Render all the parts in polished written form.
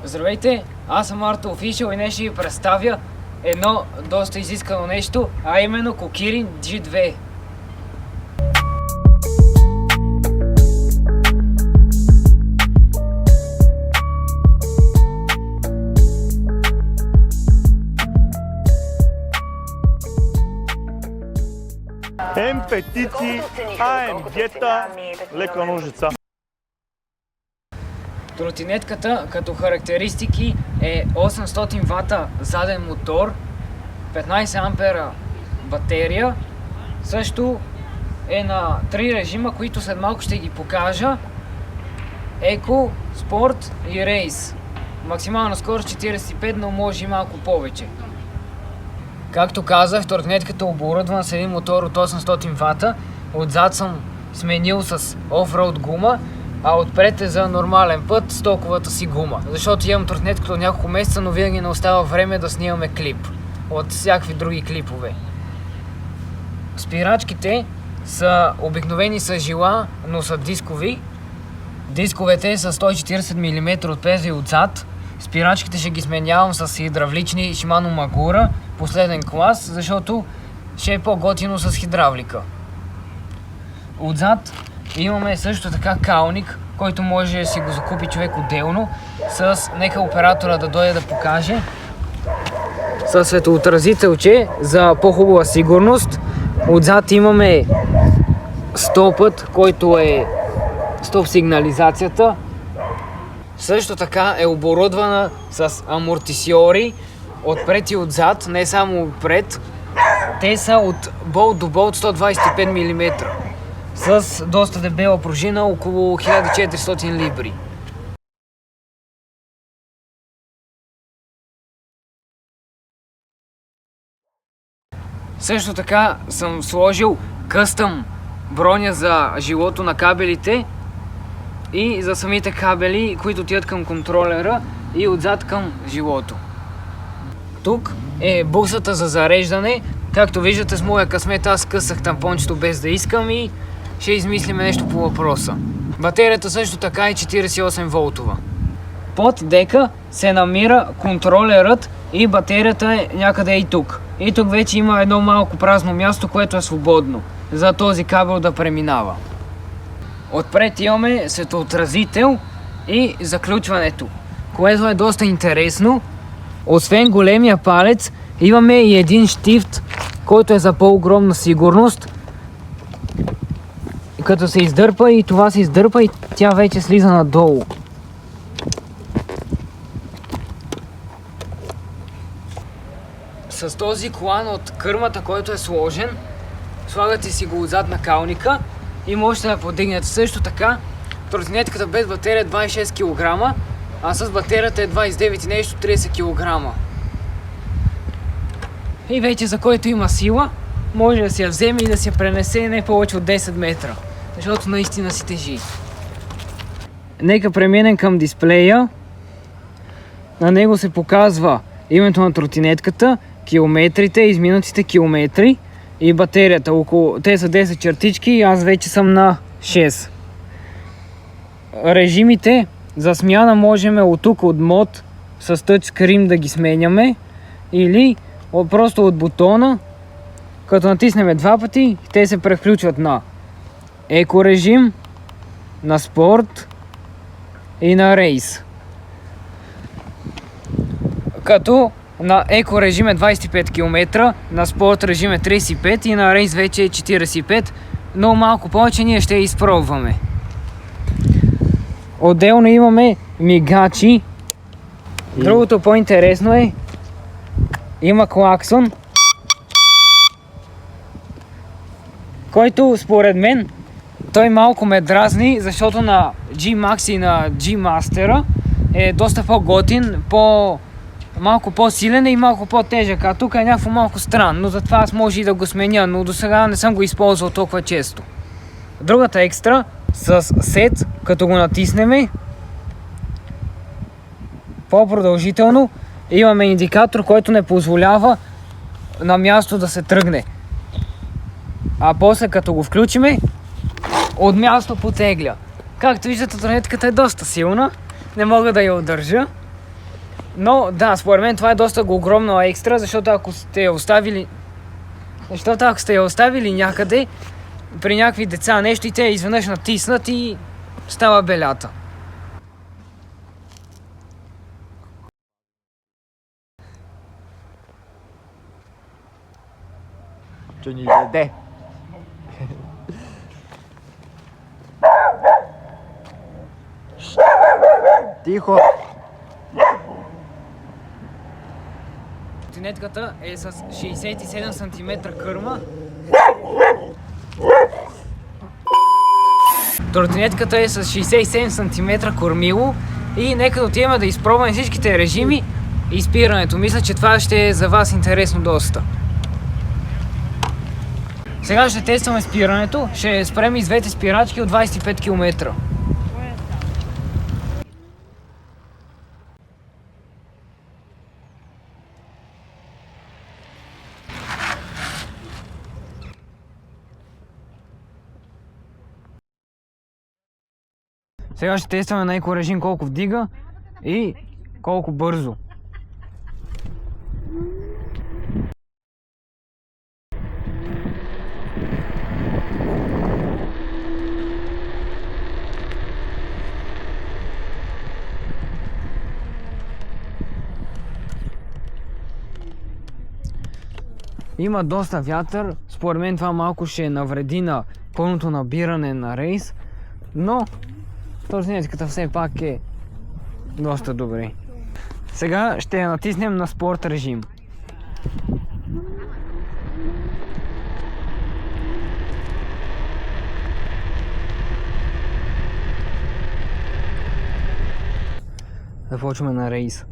Здравейте, аз съм Арто Official и днес ще ви представя едно доста изискано нещо, а именно Kokirin G2. М петици, АМ диета, лека ножица. Тротинетката като характеристики е 800 вата заден мотор, 15 ампера батерия, също е на 3 режима, които след малко ще ги покажа: Еко, Спорт и Рейс. Максимална скорост 45, но може и малко повече. Както казах, тротинетката е оборудвана с един мотор от 800 вата, отзад съм сменил с офроуд гума, а отпред е за нормален път с толковата си гума. Защото имам тротинетката от няколко месеца, но винаги не остава време да снимаме клип от всякакви други клипове. Спирачките са обикновени с жила, но са дискови. Дисковете са 140 мм отпред и отзад. Спирачките ще ги сменявам с хидравлични Shimano Magura, последен клас, защото ще е по-готино с хидравлика. Отзад имаме също така калник, който може да си го закупи човек отделно, нека оператора да дойде да покаже, със светоотразителче за по-хубава сигурност. Отзад имаме стопът, който е стоп сигнализацията. Също така е оборудвана с амортисьори отпред и отзад, не само отпред. Те са от болт до болт 125 мм с доста дебела пружина, около 1400 либри. Също така съм сложил къстъм броня за жилото на кабелите и за самите кабели, които отиват към контролера и отзад към жилото. Тук е буксата за зареждане. Както виждате, с моя късмет аз късах тампончето без да искам и ще измислим нещо по въпроса. Батерията също така е 48 волтова. Под дека се намира контролерът и батерията е някъде и тук. И тук вече има едно малко празно място, което е свободно за този кабел да преминава. Отпред имаме светоотразител и заключването, което е доста интересно. Освен големия палец, имаме и един щифт, който е за по-огромна сигурност. Като се издърпа и това се издърпа и тя вече слиза надолу. С този колан от кърмата, който е сложен, слагате си го отзад на калника и можете да подигнете. Също така, тротинетката без батерия е 26 кг, а с батерията е 29 и нещо 30 кг. И вече за който има сила, може да си я вземе и да си я пренесе не повече от 10 метра, защото наистина си тежи. Нека преминем към дисплея. На него се показва името на тротинетката, километрите, изминатите километри и батерията. Те са 10 чертички и аз вече съм на 6. Режимите за смяна можем от тук, от мод, с тъчскрин да ги сменяме, или просто от бутона, като натиснем два пъти, те се превключват на еко режим, на спорт и на рейс. Като на еко режим е 25 км, на спорт режим е 35 и на рейс вече е 45, но малко повече ние ще изпробваме. Отделно имаме мигачи. Другото по-интересно е, има клаксон, който според мен той малко ме дразни, защото на G-Max и на G-Master е доста по-готин, малко по-силен и малко по-тежък, а тук е някакво малко странно, затова аз може и да го сменя, но до сега не съм го използвал толкова често. Другата екстра с сет, като го натиснеме по-продължително, имаме индикатор, който не позволява на място да се тръгне. А после като го включиме, от място потегля. Както виждате, тротинетката е доста силна, не мога да я удържа. Но да, според мен това е доста огромно екстра, защото ако сте я оставили някъде при някакви деца нещо и те изведнъж натиснат и става белята. Че ни яде. Тихо! Тротинетката е с 67 см кърма. Тротинетката е с 67 см кормило и нека да отидем да изпробваме всичките режими и спирането. Мисля, че това ще е за вас интересно доста. Сега ще тестваме спирането. Ще спрем и с двете спирачки от 25 км. Сега ще тестваме на еко режим колко вдига и колко бързо. Има доста вятър, според мен това малко ще навреди на пълното набиране на рейс, но тротинетката все пак е доста добре. Сега ще я натиснем на спорт режим. Започваме на рейс.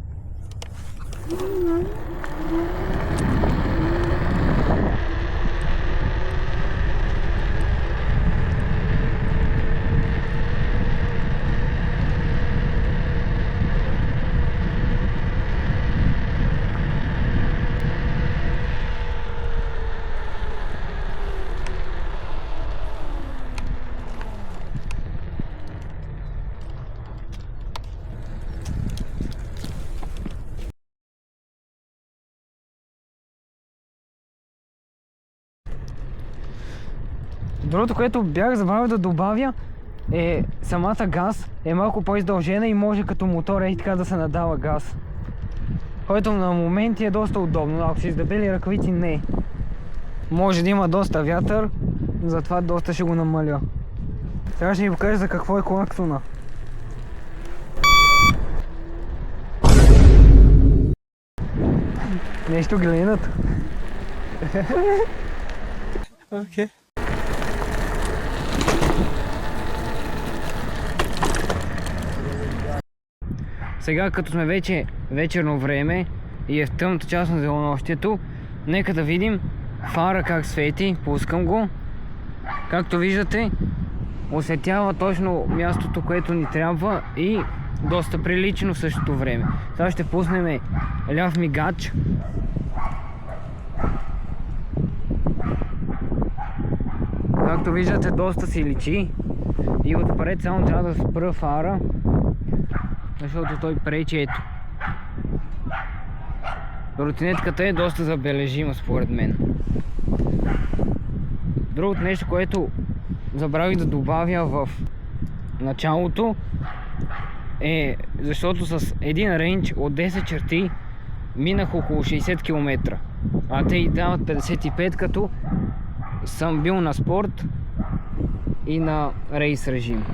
Другото, което бях забравил да добавя, е самата газ е малко по-издължена и може като мотор и така да се надава газ. Който на моменти е доста удобно, но ако си издебели ръкавици не. Може да има доста вятър, затова доста ще го намаля. Сега ще ви покажа за какво е клаксона. Нещо гледат. Окей. Сега, като сме вече вечерно време и е в тъмната част на денонощието, нека да видим фара как свети. Пускам го. Както виждате, осветява точно мястото, което ни трябва и доста прилично в същото време. Сега ще пуснем ляв мигач. Както виждате, доста си личи и отпред само трябва да спра фара, защото той пречи. Ето. Тротинетката е доста забележима според мен. Другото нещо, което забравих да добавя в началото е, защото с един рейндж от 10 черти минах около 60 км, а те и дават 55, като съм бил на спорт и на рейс режим.